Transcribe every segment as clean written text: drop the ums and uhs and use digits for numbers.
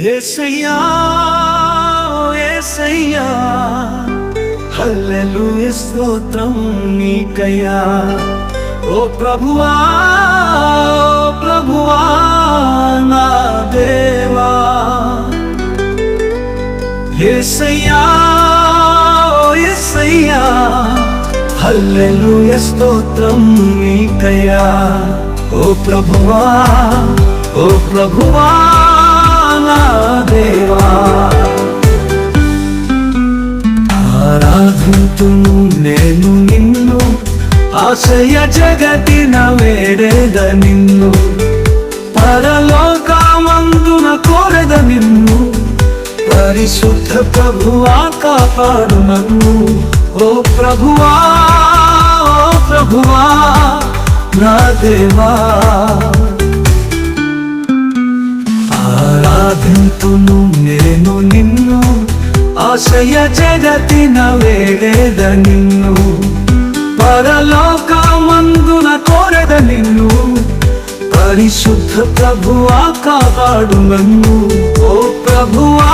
యేసయ్యా యేసయ్యా హల్లెలూయా స్తోత్రం నీకయ్యా ఓ ప్రభువా నా దేవా యేసయ్యా యేసయ్యా హల్లెలూయా స్తోత్రం నీకయ్యా ఓ ప్రభువా నా దేవా ఆరాధింతును నేను నిన్ను ఆశయ జగతిన వేడేద నిన్ను పరలోకమందున కోరెద నిన్ను పరిశుద్ధ ప్రభువా కాపాడు నన్ను ఓ ప్రభువా నా దేవా ఆరాధింతును నేను నిన్ను ఆశయ జగతిన వేడేద నిన్ను పరలోకమందున కోరెద నిన్ను పరిశుద్ధ ప్రభువా కాపాడు నన్ను ఓ ప్రభువా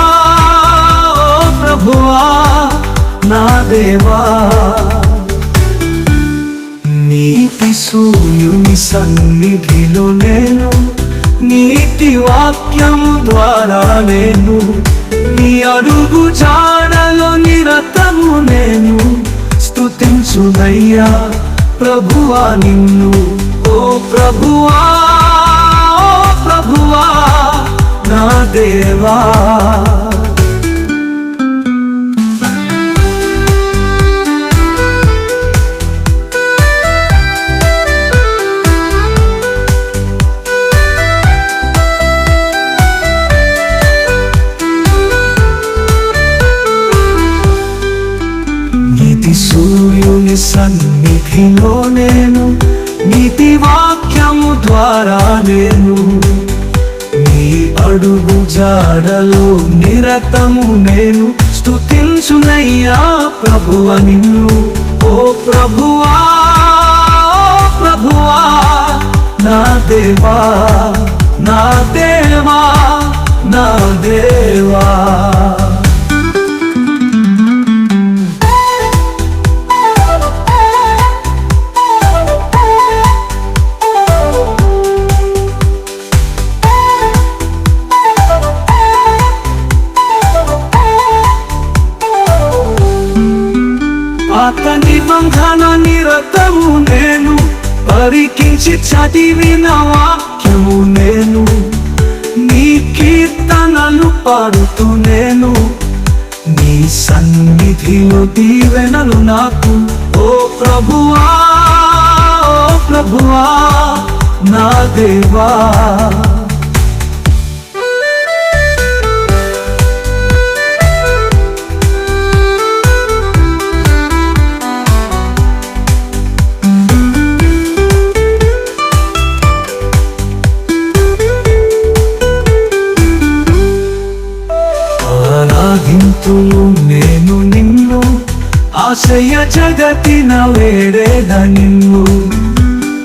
నా దేవా నీతి సూర్యుని సన్నిధిలో నేను నీతి వాక్యము ద్వారా నేను నీ అడుగు జాడలో నిరతము నేను స్తుతించునయ్యా ప్రభువా నిన్ను ఓ ప్రభువా నా దేవా సూర్యుని సన్నిధిలో నేను నీతి వాక్యము ద్వారా నేను నీ అడుగు జాడలో నిరతము నేను స్తుతించునయ్యా ప్రభువా నిన్ను ఓ ప్రభువా నా దేవా నా దేవా నా దేవా పాత నిబంధన నిరతము నేను పరికించి చదివిన వాక్యము నేను నీ కీర్తనలు పాడుతూ నేను నీ సన్నిధిలో దీవెనలు నాకు ఓ ప్రభువా నా దేవా ఆరాధింతును నేను నిన్ను ఆశయ జగతిన వేడేద నిన్ను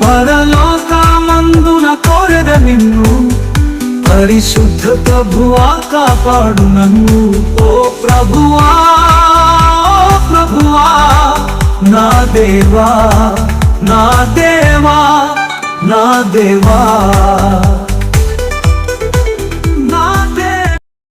పరలోకమందున కోరెద నిన్ను పరిశుద్ధ ప్రభువా కాపాడు నన్ను ఓ ప్రభువా నా దేవా నా దేవా